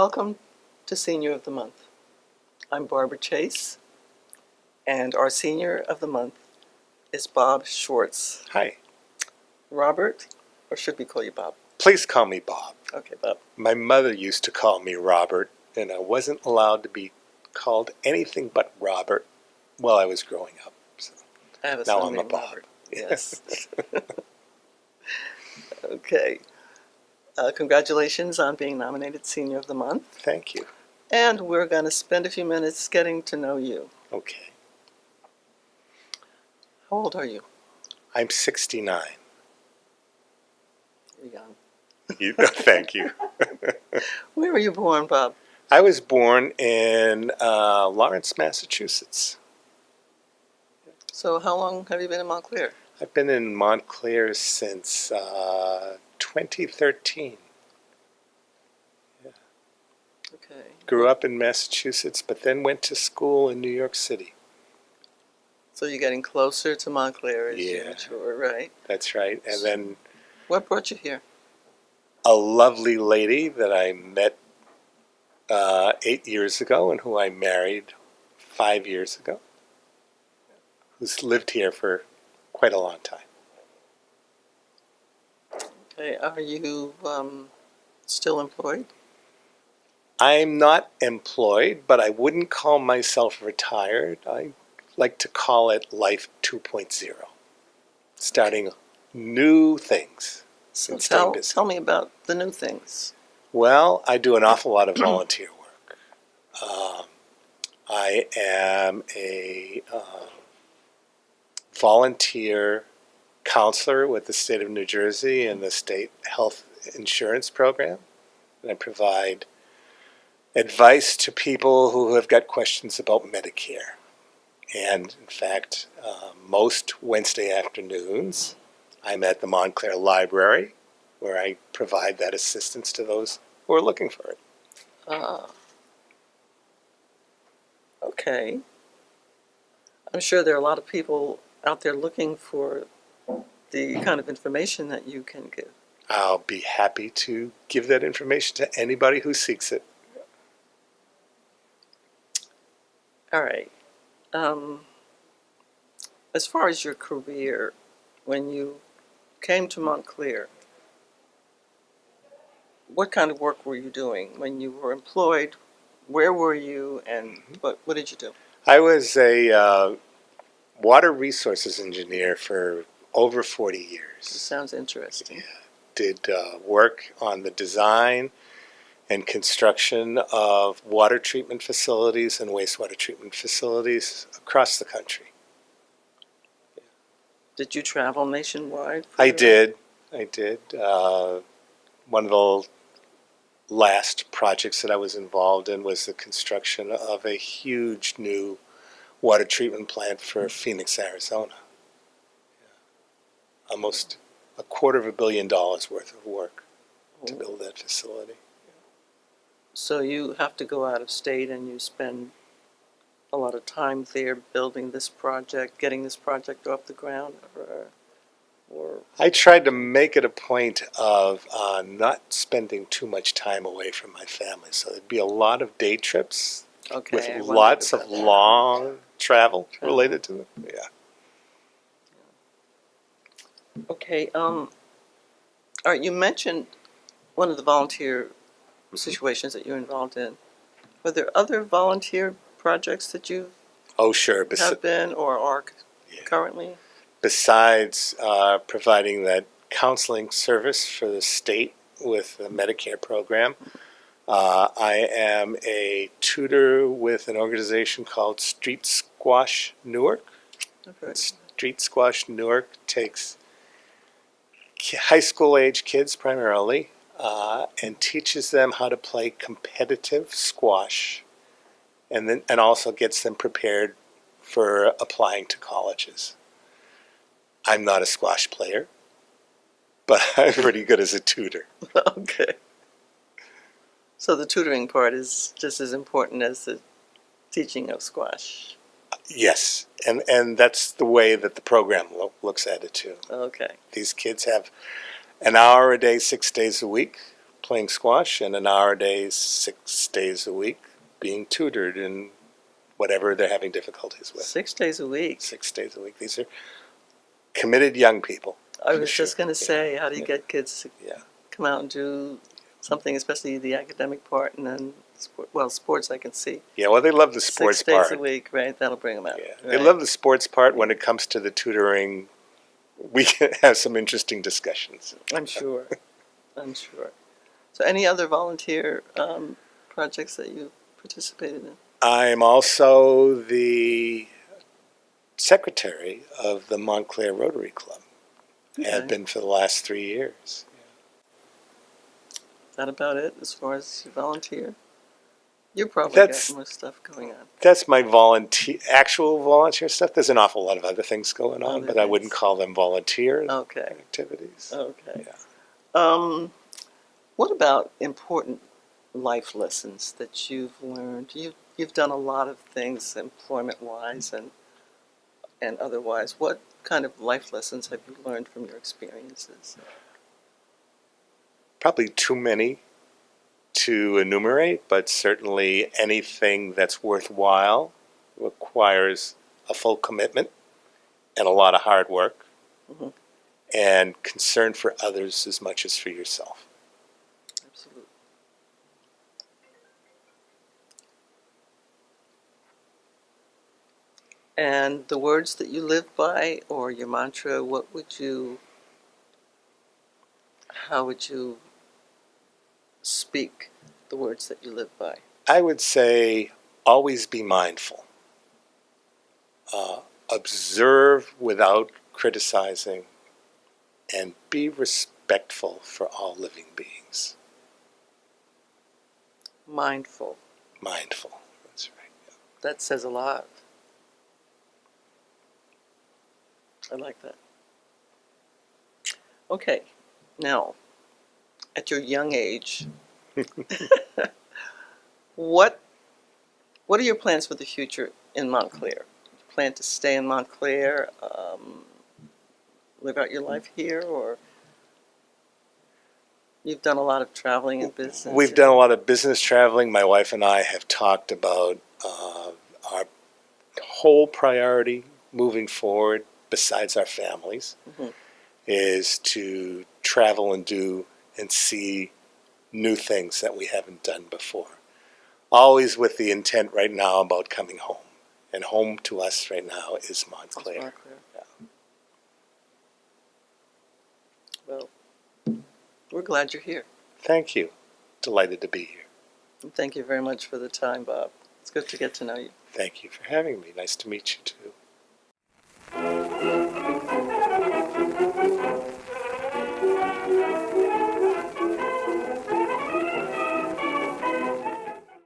Welcome to Senior of the Month. I'm Barbara Chase, and our Senior of the Month is Bob Schwartz. Hi. Robert, or should we call you Bob? Please call me Bob. Okay, Bob. My mother used to call me Robert, and I wasn't allowed to be called anything but Robert while I was growing up. So I have a now son I'm a named Bob. Robert. Yes. Okay. Congratulations on being nominated Senior of the Month. Thank you. And we're going to spend a few minutes getting to know you. Okay. How old are you? I'm 69. You're young. Thank you. Where were you born, Bob? I was born in Lawrence, Massachusetts. So how long have you been in Montclair? I've been in Montclair since 2013. Okay. Grew up in Massachusetts, but then went to school in New York City. So you're getting closer to Montclair as you Yeah. mature, right? That's right. And then What brought you here? a lovely lady that I met 8 years ago and who I married 5 years ago, who's lived here for quite a long time. Okay, are you still employed? I'm not employed, but I wouldn't call myself retired. I like to call it Life 2.0, starting new things So and staying busy. tell me about the new things. Well, I do an awful lot of volunteer work. I am a volunteer counselor with the state of New Jersey and the state health insurance program. And I provide advice to people who have got questions about Medicare. And in fact, most Wednesday afternoons, I'm at the Montclair Library where I provide that assistance to those who are looking for it. Okay. I'm sure there are a lot of people out there looking for the kind of information that you can give. I'll be happy to give that information to anybody who seeks it. All right. As far as your career, when you came to Montclair, what kind of work were you doing? When you were employed, where were you, and what did you do? I was a water resources engineer for over 40 This years. sounds interesting. Did work on the design and construction of water treatment facilities and wastewater treatment facilities across the country. Did you travel nationwide? I did. One of the last projects that I was involved in was the construction of a huge new water treatment plant for Phoenix, Arizona. Almost $250 million worth of work to build that facility. So you have to go out of state and you spend a lot of time there building this project, getting this project off the ground, or I tried to make it a point of not spending too much time away from my family. So there'd be a lot of day trips with I wondered lots of about that. long travel related to them. Yeah. Okay. All right. You mentioned one of the volunteer situations that you're involved in. Are there other volunteer projects that you Oh, sure. have been or are currently? Besides providing that counseling service for the state with the Medicare program, I am a tutor with an organization called Street Squash Newark. Okay. Street Squash Newark takes high school age kids primarily and teaches them how to play competitive squash, and also gets them prepared for applying to colleges. I'm not a squash player, but I'm pretty good as a tutor. Okay. So the tutoring part is just as important as the teaching of squash. Yes, and that's the way that the program looks at it too. Okay. These kids have an hour a day, 6 days a week, playing squash and an hour a day, 6 days a week, being tutored in whatever they're having difficulties with. 6 days a week. 6 days a week. These are committed young people. I was just sure. going to say, how do you get kids to Yeah. come out and do something, especially the academic part, and then, sports I can see. Yeah, well, they love the sports 6 days part. a week, right? That'll bring them out. Yeah, right? they love the sports part. When it comes to the tutoring, we can have some interesting discussions. I'm sure. I'm sure. So, any other volunteer projects that you participated in? I'm also the secretary of the Montclair Rotary Club. Okay. Have been for the last 3 years. Is that about it as far as you volunteer? You probably That's- got more stuff going on. That's my actual volunteer stuff. There's an awful lot of other things going on, Other but I wouldn't things. call them volunteer Okay. activities. Okay. Yeah. What about important life lessons that you've learned? You've done a lot of things employment-wise and otherwise. What kind of life lessons have you learned from your experiences? Probably too many to enumerate, but certainly anything that's worthwhile requires a full commitment and a lot of hard work Mhm. and concern for others as much as for yourself. Absolutely. And the words that you live by, or your mantra, how would you speak the words that you live by? I would say always be mindful. Observe without criticizing and be respectful for all living beings. Mindful. Mindful. That's right. That says a lot. I like that. Okay, now, at your young age, what are your plans for the future in Montclair? You plan to stay in Montclair, live out your life here, or you've done a lot of traveling and business? We've done a lot of business traveling. My wife and I have talked about our whole priority moving forward, besides our families, Mhm. is to travel and do and see new things that we haven't done before. Always with the intent right now about coming home. And home to us right now is Montclair. Montclair. Yeah. Well, we're glad you're here. Thank you. Delighted to be here. And thank you very much for the time, Bob. It's good to get to know you. Thank you for having me. Nice to meet you too.